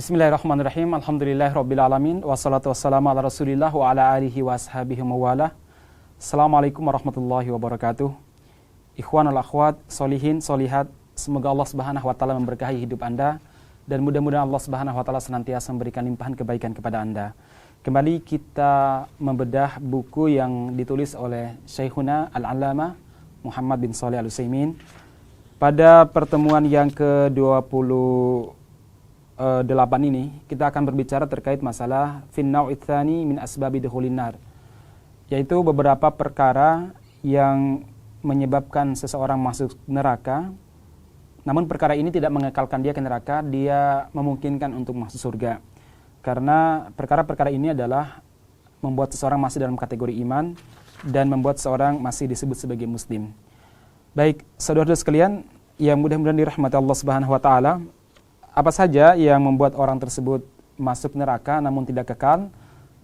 Bismillahirrahmanirrahim. Alhamdulillahirrabbilalamin. Wassalatu wassalamu ala rasulillah wa ala alihi wa ashabihi mawala. Assalamualaikum warahmatullahi wabarakatuh. Ikhwanul akhwat, solihin, solihat, semoga Allah subhanahu wa ta'ala memberkahi hidup anda, dan mudah-mudahan Allah subhanahu wa ta'ala senantiasa memberikan limpahan kebaikan kepada anda. Kembali kita membedah buku yang ditulis oleh Syekhuna Al-Allamah Muhammad bin Shalih Al-Utsaimin. Pada pertemuan yang ke-28 ini kita akan berbicara terkait masalah finnau itsani min asbabi dukhulin nar, yaitu beberapa perkara yang menyebabkan seseorang masuk neraka. Namun perkara ini tidak mengekalkan dia ke neraka, dia memungkinkan untuk masuk surga. Karena perkara-perkara ini adalah membuat seseorang masih dalam kategori iman dan membuat seseorang masih disebut sebagai muslim. Baik, saudara-saudara sekalian yang mudah-mudahan dirahmati Allah Subhanahu wa taala, apa saja yang membuat orang tersebut masuk neraka namun tidak kekal?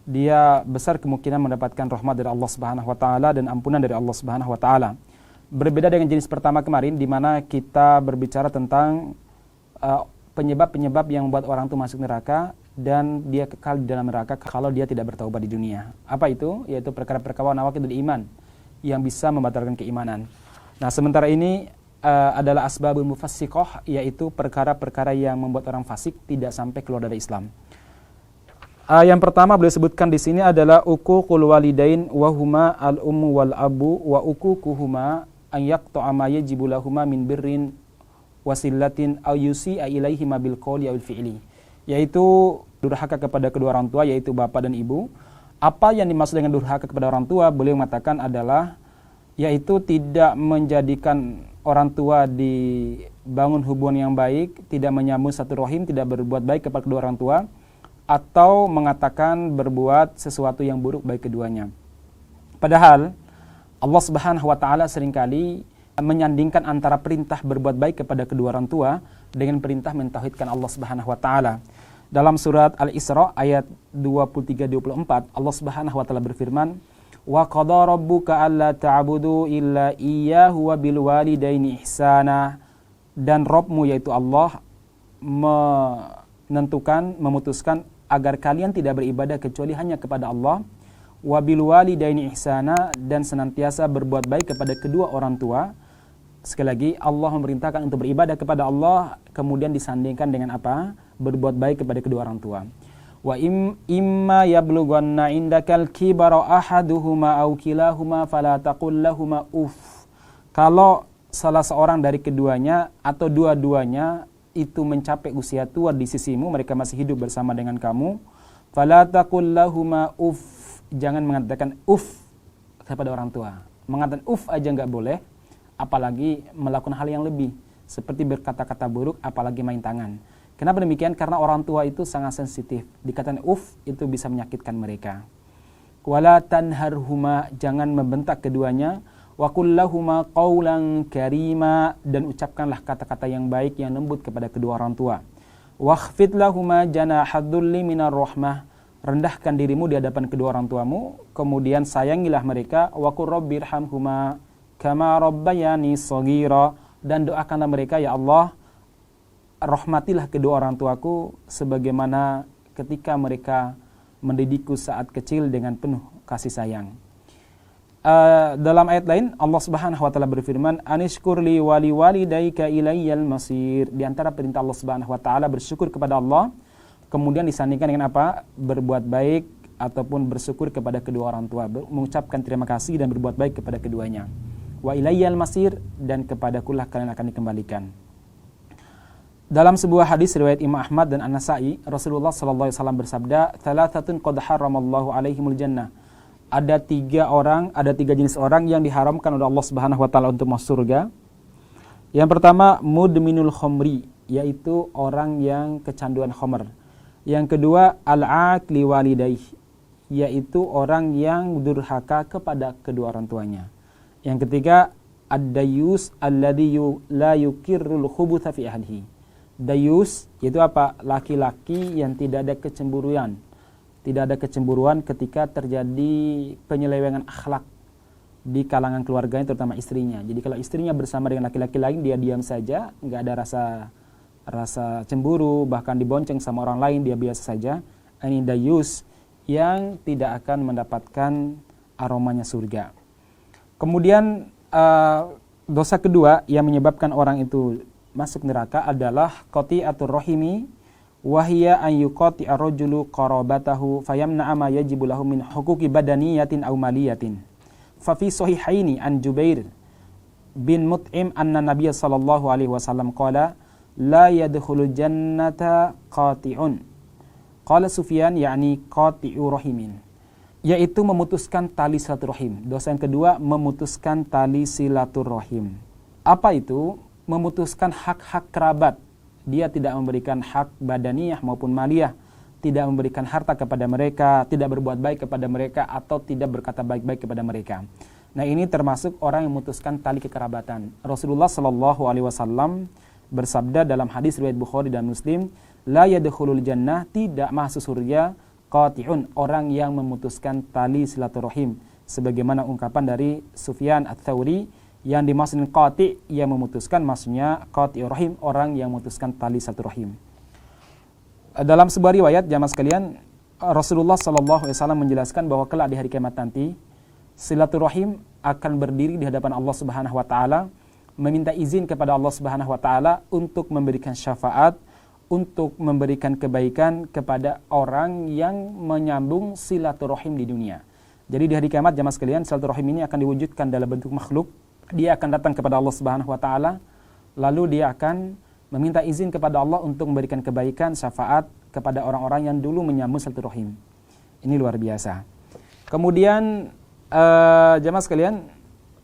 Dia besar kemungkinan mendapatkan rahmat dari Allah Subhanahu wa taala dan ampunan dari Allah Subhanahu wa taala. Berbeda dengan jenis pertama kemarin di mana kita berbicara tentang penyebab-penyebab yang membuat orang itu masuk neraka dan dia kekal di dalam neraka kalau dia tidak bertaubat di dunia. Apa itu? Yaitu perkara-perkara nawaqidul iman yang bisa membatalkan keimanan. Nah, sementara ini adalah asbabul mufassiqah, yaitu perkara-perkara yang membuat orang fasik tidak sampai keluar dari Islam. Yang pertama beliau sebutkan di sini adalah uququl walidain wa huma al-ummu wal abu wa uququhuma an yaqta'a ma yajibu lahuma min birrin wasillatin aw yusi'a ilaihima bil qawli aw fi'li, yaitu durhaka kepada kedua orang tua, yaitu bapak dan ibu. Apa yang dimaksud dengan durhaka kepada orang tua, beliau mengatakan adalah yaitu tidak menjadikan orang tua dibangun hubungan yang baik, tidak menyambung satu rahim, tidak berbuat baik kepada kedua orang tua, atau mengatakan berbuat sesuatu yang buruk bagi keduanya. Padahal Allah Subhanahu wa taala seringkali menyandingkan antara perintah berbuat baik kepada kedua orang tua dengan perintah mentauhidkan Allah Subhanahu wa taala. Dalam surat Al-Isra ayat 23-24, Allah Subhanahu wa taala berfirman, wa qada rabbuka alla ta'budu illa iyyahu wa bil walidaini ihsana, dan Rabbmu yaitu Allah memutuskan agar kalian tidak beribadah kecuali hanya kepada Allah, wa bil walidaini ihsana, dan senantiasa berbuat baik kepada kedua orang tua. Sekali lagi, Allah memerintahkan untuk beribadah kepada Allah, kemudian disandingkan dengan apa? Berbuat baik kepada kedua orang tua. Wa imma yablughanna indakal kibara ahaduhuma aw kilahuma fala taqul lahumu uff. Kalau salah seorang dari keduanya atau dua-duanya itu mencapai usia tua di sisimu, mereka masih hidup bersama dengan kamu, fala taqul lahumu uff, jangan mengatakan uff kepada orang tua. Mengatakan uff aja enggak boleh, apalagi melakukan hal yang lebih seperti berkata-kata buruk, apalagi main tangan. Kenapa demikian? Karena orang tua itu sangat sensitif. Dikatakan uff itu bisa menyakitkan mereka. Wala tanharhuma, jangan membentak keduanya. Wa qul lahuma qawlan karima, dan ucapkanlah kata-kata yang baik yang lembut kepada kedua orang tua. Wakhfid lahuma janahadzulli minar rahmah, rendahkan dirimu di hadapan kedua orang tuamu, kemudian sayangilah mereka. Wa qur rabbirhamhuma kama rabbayani shaghira, dan doakanlah mereka, ya Allah, rahmatilah kedua orang tuaku sebagaimana ketika mereka mendidikku saat kecil dengan penuh kasih sayang. Dalam ayat lain Allah Subhanahu wa taala berfirman, anishkurli wali walidayka ilayyal masir. Di antara perintah Allah Subhanahu wa taala bersyukur kepada Allah, kemudian disandingkan dengan apa? Berbuat baik ataupun bersyukur kepada kedua orang tua, mengucapkan terima kasih dan berbuat baik kepada keduanya. Wa ilayyal masir, dan kepadakulah kalian akan dikembalikan. Dalam sebuah hadis riwayat Imam Ahmad dan An-Nasa'i, Rasulullah sallallahu alaihi wasallam bersabda, "Thalathatun qad harramallahu alaihimul jannah." Ada tiga jenis orang yang diharamkan oleh Allah Subhanahu wa taala untuk masuk surga. Yang pertama, mudminul khamri, yaitu orang yang kecanduan khamr. Yang kedua, al-aqli walidaih, yaitu orang yang durhaka kepada kedua orang tuanya. Yang ketiga, ad-dayus alladhi la yukirrul khubutha fi ahlihi. Dayus yaitu apa? Laki-laki yang tidak ada kecemburuan. Tidak ada kecemburuan ketika terjadi penyelewengan akhlak di kalangan keluarganya, terutama istrinya. Jadi kalau istrinya bersama dengan laki-laki lain, dia diam saja, nggak ada rasa rasa cemburu, bahkan dibonceng sama orang lain, dia biasa saja. Ini dayus yang tidak akan mendapatkan aromanya surga. Kemudian dosa kedua yang menyebabkan orang itu masuk neraka adalah qati'atur rahimi wa hiya an yuqati'a ar-rajulu qarabatahu fayamna'a ma yajibu lahu min huquqi badaniyatin aw maliyatin. Fa fi sahihaini an Jubair bin Mut'im anna Nabiy sallallahu alaihi wasallam qala la yadkhulul jannata qati'un. Qala Sufyan yakni qati'u rahimin, yaitu memutuskan tali silaturahim. Dosa yang kedua, memutuskan tali silaturahim. Apa itu? Memutuskan hak-hak kerabat. Dia tidak memberikan hak badaniyah maupun maliyah, tidak memberikan harta kepada mereka, tidak berbuat baik kepada mereka, atau tidak berkata baik-baik kepada mereka. Nah, ini termasuk orang yang memutuskan tali kekerabatan. Rasulullah sallallahu alaihi wasallam bersabda dalam hadis riwayat Bukhari dan Muslim, la yadkhulul jannah, tidak masuk surga qati'un, orang yang memutuskan tali silaturahim, sebagaimana ungkapan dari Sufyan Ats-Tsauri, yang dimaksud qati' yang memutuskan, maksudnya qati'ur rahim, orang yang memutuskan tali silaturahim. Dalam sebuah riwayat jamaah sekalian, Rasulullah sallallahu alaihi wasallam menjelaskan bahwa kelak di hari kiamat nanti silaturahim akan berdiri di hadapan Allah Subhanahu wa taala, meminta izin kepada Allah Subhanahu wa taala untuk memberikan syafaat, untuk memberikan kebaikan kepada orang yang menyambung silaturahim di dunia. Jadi di hari kiamat jamaah sekalian, silaturahim ini akan diwujudkan dalam bentuk makhluk. Dia akan datang kepada Allah Subhanahu wa taala, lalu dia akan meminta izin kepada Allah untuk memberikan kebaikan, syafaat kepada orang-orang yang dulu menyambung silaturahim. Ini luar biasa. Kemudian jamaah sekalian,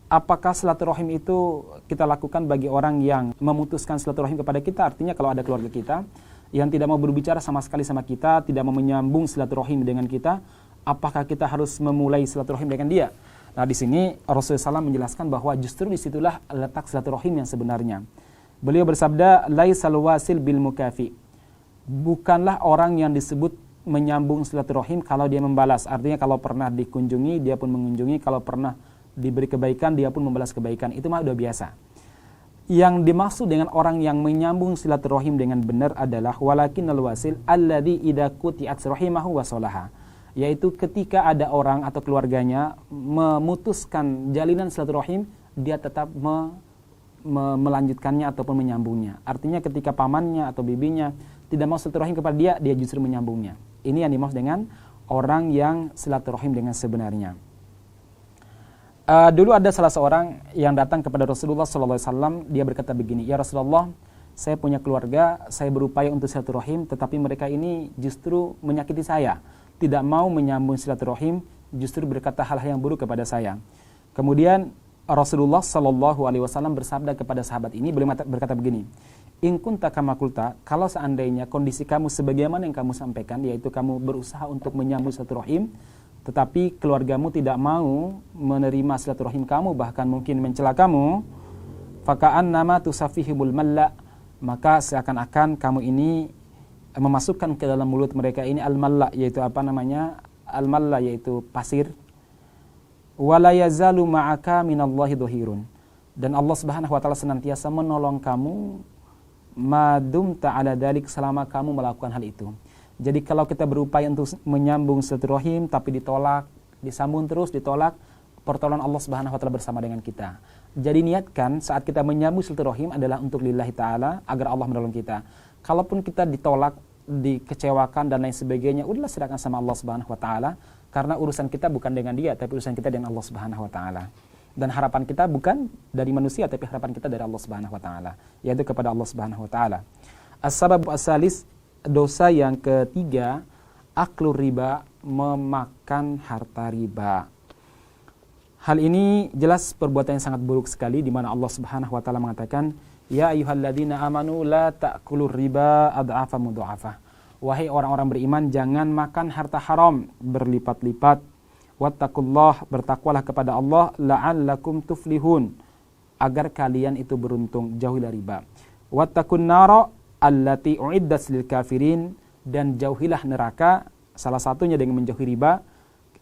apakah silaturahim itu kita lakukan bagi orang yang memutuskan silaturahim kepada kita? Artinya kalau ada keluarga kita yang tidak mau berbicara sama sekali sama kita, tidak mau menyambung silaturahim dengan kita, apakah kita harus memulai silaturahim dengan dia? Nah, di sini Rasulullah SAW menjelaskan bahwa justru disitulah letak silaturahim yang sebenarnya. Beliau bersabda, laisal wasil bil mukafi. Bukanlah orang yang disebut menyambung silaturahim kalau dia membalas. Artinya kalau pernah dikunjungi, dia pun mengunjungi. Kalau pernah diberi kebaikan, dia pun membalas kebaikan. Itu mah udah biasa. Yang dimaksud dengan orang yang menyambung silaturahim dengan benar adalah walakinnal wasil alladzi idza quti'at rahimahu wa salaha. Yaitu ketika ada orang atau keluarganya memutuskan jalinan silaturahim, dia tetap melanjutkannya ataupun menyambungnya. Artinya ketika pamannya atau bibinya tidak mau silaturahim kepada dia, dia justru menyambungnya. Ini yang dimaksud dengan orang yang silaturahim dengan sebenarnya. Dulu ada salah seorang yang datang kepada Rasulullah SAW. Dia berkata begini, ya Rasulullah, saya punya keluarga, saya berupaya untuk silaturahim, tetapi mereka ini justru menyakiti saya, tidak mau menyambung silaturahim, justru berkata hal-hal yang buruk kepada saya. Kemudian Rasulullah SAW bersabda kepada sahabat ini, beliau berkata begini, in kunta kama qulta, kalau seandainya kondisi kamu sebagaimana yang kamu sampaikan, yaitu kamu berusaha untuk menyambung silaturahim, tetapi keluargamu tidak mau menerima silaturahim kamu, bahkan mungkin mencela kamu, faka'an nama tusafihibul malla, maka seakan-akan kamu ini memasukkan ke dalam mulut mereka ini al-malla, yaitu apa namanya? Al-malla, yaitu pasir. Wala yazalu ma'aka minallahi dhahirun, dan Allah Subhanahu wa taala senantiasa menolong kamu madum ta'ala dalik, selama kamu melakukan hal itu. Jadi kalau kita berupaya untuk menyambung silaturahim tapi ditolak, disambung terus ditolak, pertolongan Allah Subhanahu wa taala bersama dengan kita. Jadi niatkan saat kita menyambung silaturahim adalah untuk lillahi taala, agar Allah menolong kita. Kalaupun kita ditolak, dikecewakan dan lain sebagainya, udahlah serahkan sama Allah Subhanahu wa taala, karena urusan kita bukan dengan dia, tapi urusan kita dengan Allah Subhanahu wa taala. Dan harapan kita bukan dari manusia, tapi harapan kita dari Allah Subhanahu wa taala, yaitu kepada Allah Subhanahu wa taala. As-sababu as-salis, dosa yang ketiga, aklur riba, memakan harta riba. Hal ini jelas perbuatan yang sangat buruk sekali, di mana Allah Subhanahu wa taala mengatakan, ya ayyuhalladzina amanu la ta'kulur riba ad'afa mudha'afa. Wahai orang-orang beriman, jangan makan harta haram berlipat-lipat. Wattaqullah, bertakwalah kepada Allah, la'allakum tuflihun, agar kalian itu beruntung. Jauhilah riba. Wattaqun nara allati uiddat lil kafirin, dan jauhilah neraka, salah satunya dengan menjauhi riba,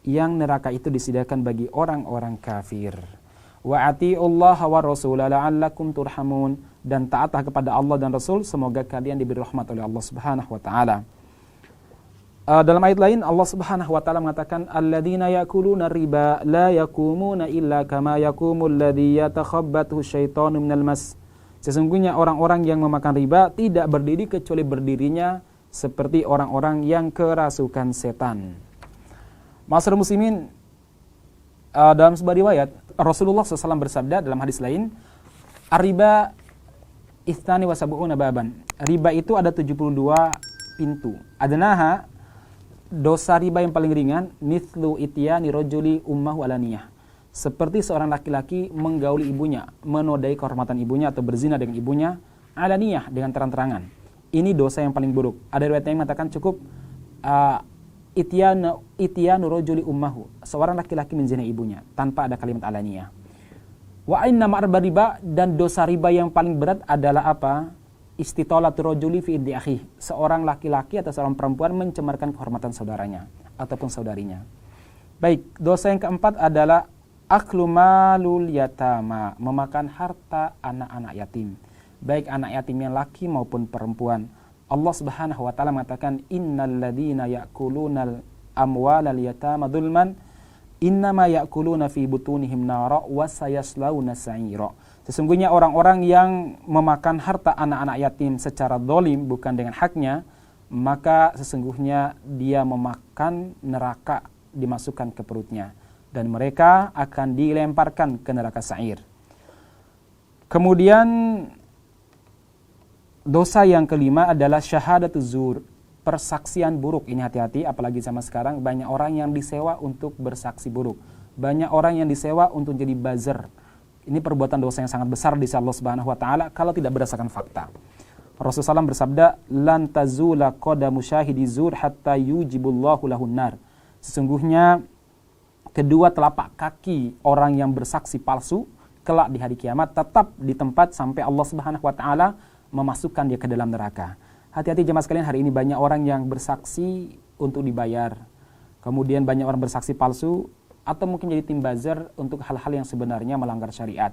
yang neraka itu disediakan bagi orang-orang kafir. Wa atiullaha wa rasula la'allakum turhamun, dan taatlah kepada Allah dan Rasul, semoga kalian diberi rahmat oleh Allah Subhanahu wa taala. Dalam ayat lain Allah Subhanahu wa taala mengatakan alladzina ya'kuluna riba la yaqumuna illa kama yaqumul ladzi yatakhabbathu syaitanu minal mas. Sesungguhnya orang-orang yang memakan riba tidak berdiri kecuali berdirinya seperti orang-orang yang kerasukan setan. Ma'asyiral muslimin, dalam sebuah riwayat Rasulullah SAW bersabda dalam hadis lain, ar-riba itsani wa sab'una baban. Riba itu ada 72 pintu. Adnaha, dosa riba yang paling ringan, mithlu ityani rajuli ummahu alaniyah. Seperti seorang laki-laki menggauli ibunya, menodai kehormatan ibunya atau berzina dengan ibunya, alaniyah, dengan terang-terangan. Ini dosa yang paling buruk. Ada riwayat yang mengatakan cukup ityanu rajuli ummahu, seorang laki-laki menzinai ibunya tanpa ada kalimat alaniyah. Wa inna ma'arba riba, dan dosa riba yang paling berat adalah apa? Istitolatu rajuli fi iddi akhi, seorang laki-laki atau seorang perempuan mencemarkan kehormatan saudaranya ataupun saudarinya. Baik, dosa yang keempat adalah aklu malul yatama, memakan harta anak-anak yatim, baik anak yatim yang laki maupun perempuan. Allah Subhanahu wa taala mengatakan innal ladzina ya'kulunal amwalal yatama dzulman innama ya'kuluna fi butunihim nara wa sayaslawna sa'ira. Sesungguhnya orang-orang yang memakan harta anak-anak yatim secara zalim, bukan dengan haknya, maka sesungguhnya dia memakan neraka, dimasukkan ke perutnya, dan mereka akan dilemparkan ke neraka sa'ir. Kemudian dosa yang kelima adalah syahadatuz zur, persaksian buruk. Ini hati-hati, apalagi zaman sekarang banyak orang yang disewa untuk bersaksi buruk. Banyak orang yang disewa untuk jadi buzzer. Ini perbuatan dosa yang sangat besar di sisi Allah Subhanahu wa taala kalau tidak berdasarkan fakta. Rasulullah SAW bersabda, "Lan tazula qadamu syahidi zur hatta yujibullahu lahun nar." Sesungguhnya kedua telapak kaki orang yang bersaksi palsu kelak di hari kiamat tetap di tempat sampai Allah Subhanahu wa taala memasukkan dia ke dalam neraka. Hati-hati jemaah sekalian, hari ini banyak orang yang bersaksi untuk dibayar. Kemudian banyak orang bersaksi palsu atau mungkin jadi tim buzzer untuk hal-hal yang sebenarnya melanggar syariat.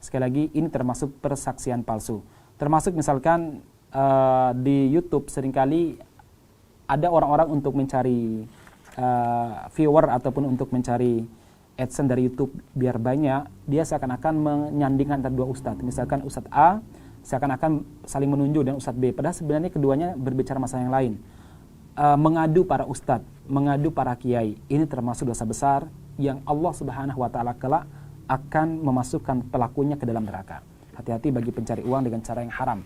Sekali lagi, ini termasuk persaksian palsu. Termasuk misalkan di YouTube seringkali ada orang-orang untuk mencari viewer ataupun untuk mencari AdSense dari YouTube biar banyak, dia seakan-akan menyandingkan antara dua ustadz. Misalkan Ustadz A seakan-akan saling menunjuk dengan Ustadz B, padahal sebenarnya keduanya berbicara masalah yang lain. Mengadu para ustadz, mengadu para kiai, ini termasuk dosa besar yang Allah Subhanahu wa taala kelak akan memasukkan pelakunya ke dalam neraka. Hati-hati bagi pencari uang dengan cara yang haram.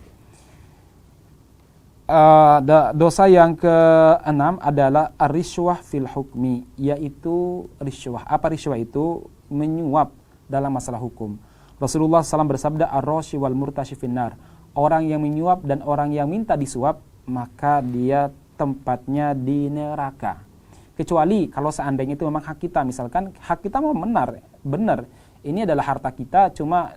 Dosa yang keenam adalah ar-rishwah fil hukmi, yaitu rishwah. Apa rishwah itu? Menyuap dalam masalah hukum. Rasulullah SAW bersabda, ar-rashi wal murtashi finnar, orang yang menyuap dan orang yang minta disuap, maka dia tempatnya di neraka. Kecuali kalau seandainya itu memang hak kita, misalkan hak kita memang benar, ini adalah harta kita, cuma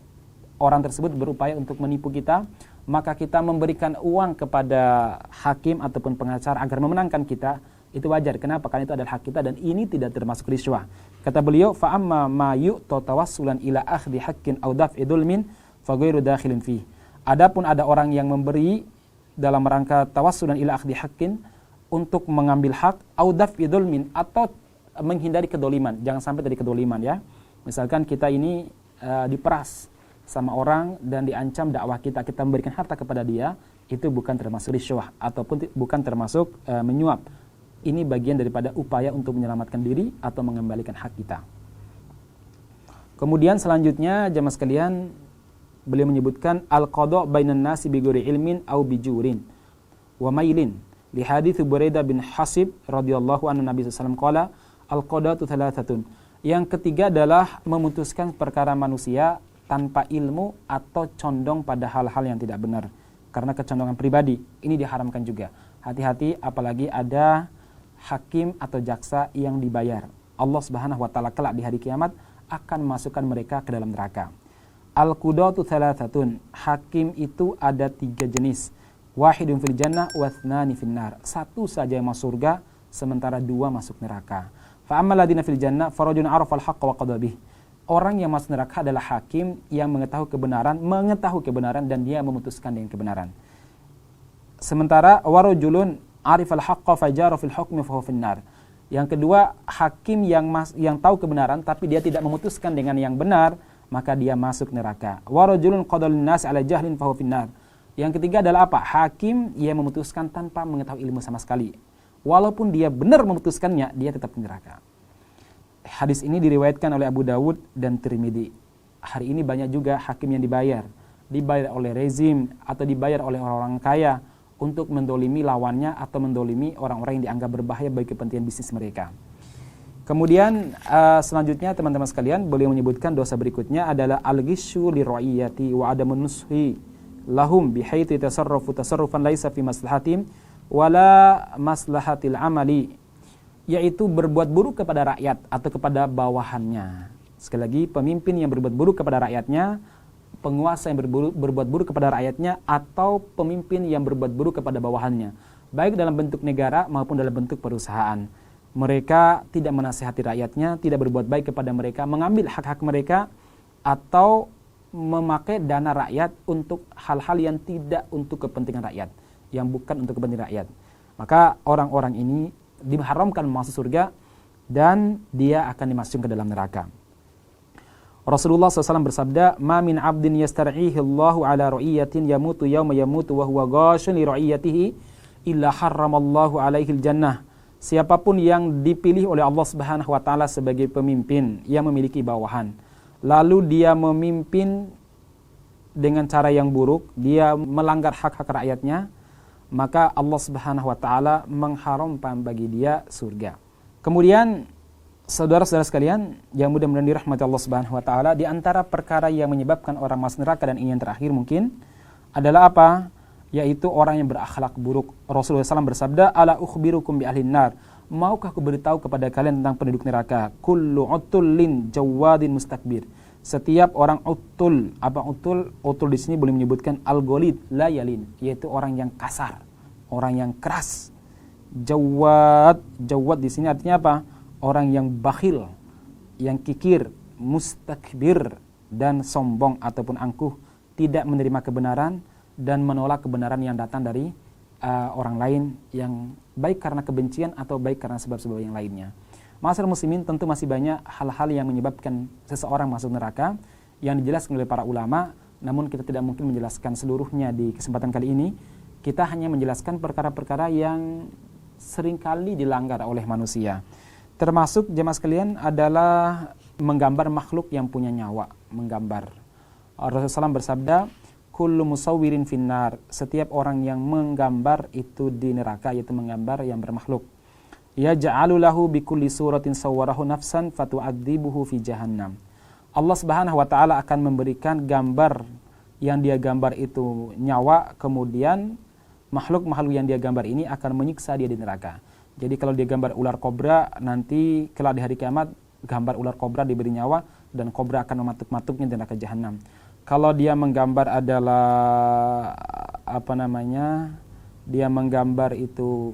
orang tersebut berupaya untuk menipu kita, maka kita memberikan uang kepada hakim ataupun pengacara agar memenangkan kita, itu wajar. Kenapa? Karena itu adalah hak kita dan ini tidak termasuk rishwah. Kata beliau, fa amma ma yu'ta tawassulan ila akhdhi haqqin aw daf'i dzulmin fa ghairu dakhilin fi. Adapun ada orang yang memberi dalam rangka tawassulan ila akhdhi haqqin, untuk mengambil hak, aw daf'i dzulmin, atau menghindari kedoliman. Jangan sampai dari kedoliman ya. Misalkan kita ini diperas sama orang dan diancam dakwah kita memberikan harta kepada dia, itu bukan termasuk rishwah ataupun bukan termasuk menyuap. Ini bagian daripada upaya untuk menyelamatkan diri atau mengembalikan hak kita. Kemudian selanjutnya jemaah sekalian, beliau menyebutkan al-qada' bainan nasi bi ghairi ilmin aw bi jurin wa mailin. Li hadits Buraidah bin Hasib radhiyallahu anhu Nabi sallallahu alaihi wasallam qala al-qada'atu thalathatun. Yang ketiga adalah memutuskan perkara manusia tanpa ilmu atau condong pada hal-hal yang tidak benar karena kecondongan pribadi. Ini diharamkan juga. Hati-hati apalagi ada hakim atau jaksa yang dibayar. Allah Subhanahu wa taala kelak di hari kiamat akan memasukkan mereka ke dalam neraka. Al-qudatu thalathatun. Hakim itu ada 3 jenis. Wahidun fil jannah wa thnani fin nar. 1 saja yang masuk surga, sementara 2 masuk neraka. Fa ammal ladina fil jannah farajun arafa al-haqqa wa qada bih. orang yang masuk neraka adalah hakim yang mengetahui kebenaran dan dia memutuskan dengan kebenaran. Sementara warajulun arifal haqqa fajara fil hukmi fa huwa finnar. Yang kedua, hakim yang tahu kebenaran tapi dia tidak memutuskan dengan yang benar, maka dia masuk neraka. Warajulun qadalun nas ala jahlin fa huwa finnar. Yang ketiga adalah apa? Hakim yang memutuskan tanpa mengetahui ilmu sama sekali. Walaupun dia benar memutuskannya, dia tetap di neraka. Hadis ini diriwayatkan oleh Abu Dawud dan Tirmidzi. Hari ini banyak juga hakim yang dibayar oleh rezim atau dibayar oleh orang-orang kaya untuk mendolimi lawannya atau mendolimi orang-orang yang dianggap berbahaya bagi kepentingan bisnis mereka. Kemudian selanjutnya teman-teman sekalian, beliau menyebutkan dosa berikutnya adalah al-ghisyu li ra'iyati wa adamun nushi lahum bihaitsu tasarrufu tasarrufan laisa fi maslahatim wala maslahatil amali, yaitu berbuat buruk kepada rakyat atau kepada bawahannya. Sekali lagi, pemimpin yang berbuat buruk kepada rakyatnya, penguasa yang berbuat buruk kepada rakyatnya, atau pemimpin yang berbuat buruk kepada bawahannya, baik dalam bentuk negara maupun dalam bentuk perusahaan. Mereka tidak menasihati rakyatnya, tidak berbuat baik kepada mereka, mengambil hak-hak mereka, atau memakai dana rakyat untuk hal-hal yang tidak untuk kepentingan rakyat, yang bukan untuk kepentingan rakyat. Maka orang-orang ini diharamkan masuk surga dan dia akan dimasukkan ke dalam neraka. Rasulullah SAW bersabda, "Ma min 'abdin yastar'ihi Allahu 'ala ra'iyatin yamutu yawma yamutu wa huwa ghashun li ra'iyatihi illa harramallahu 'alaihi al-jannah." Siapapun yang dipilih oleh Allah Subhanahu wa taala sebagai pemimpin yang memiliki bawahan, lalu dia memimpin dengan cara yang buruk, dia melanggar hak-hak rakyatnya, maka Allah Subhanahu wa taala mengharamkan bagi dia surga. Kemudian saudara-saudara sekalian yang mudah-mudahan dirahmati Allah Subhanahu wa taala, di antara perkara yang menyebabkan orang masuk neraka dan ini yang terakhir mungkin adalah apa? Yaitu orang yang berakhlak buruk. Rasulullah SAW bersabda, "Ala ukhbirukum bi ahlin nar." Maukah aku beritahu kepada kalian tentang penduduk neraka? Kullu utullin jawadin mustakbir. Setiap orang utul, apa utul? Utul di sini boleh menyebutkan al-ghalid la yalin, yaitu orang yang kasar, orang yang keras. Jawad di sini artinya apa? Orang yang bakhil, yang kikir, mustakbir dan sombong ataupun angkuh, tidak menerima kebenaran dan menolak kebenaran yang datang dari orang lain, yang baik karena kebencian atau baik karena sebab-sebab yang lainnya. Ma'asyiral muslimin, tentu masih banyak hal-hal yang menyebabkan seseorang masuk neraka yang dijelaskan oleh para ulama, namun kita tidak mungkin menjelaskan seluruhnya di kesempatan kali ini. Kita hanya menjelaskan perkara-perkara yang seringkali dilanggar oleh manusia. Termasuk jemaah sekalian adalah menggambar makhluk yang punya nyawa, menggambar. Rasulullah SAW bersabda, kullu musawwirin finnar, setiap orang yang menggambar itu di neraka, yaitu menggambar yang bermakhluk. Yaj'alu lahu bikulli suratin sawwarahu nafsan fatu'adzibuhu fi jahannam. Allah Subhanahu wa taala akan memberikan gambar yang dia gambar itu nyawa, kemudian makhluk-makhluk yang dia gambar ini akan menyiksa dia di neraka. Jadi kalau dia gambar ular kobra, nanti kelak di hari kiamat gambar ular kobra diberi nyawa dan kobra akan mematuk-matuknya di neraka jahanam. Kalau dia menggambar adalah dia menggambar itu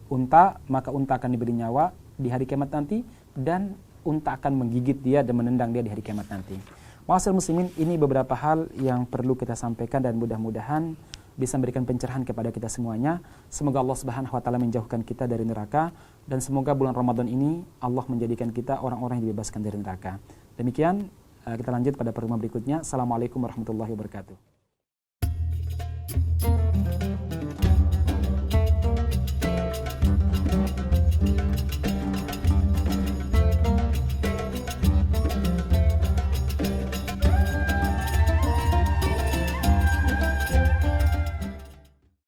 unta, maka unta akan diberi nyawa di hari kiamat nanti dan unta akan menggigit dia dan menendang dia di hari kiamat nanti. Ma'asyiral muslimin, ini beberapa hal yang perlu kita sampaikan dan mudah-mudahan bisa memberikan pencerahan kepada kita semuanya. Semoga Allah Subhanahu wa taala menjauhkan kita dari neraka dan semoga bulan Ramadan ini Allah menjadikan kita orang-orang yang dibebaskan dari neraka. Demikian, kita lanjut pada pertemuan berikutnya. Assalamualaikum warahmatullahi wabarakatuh.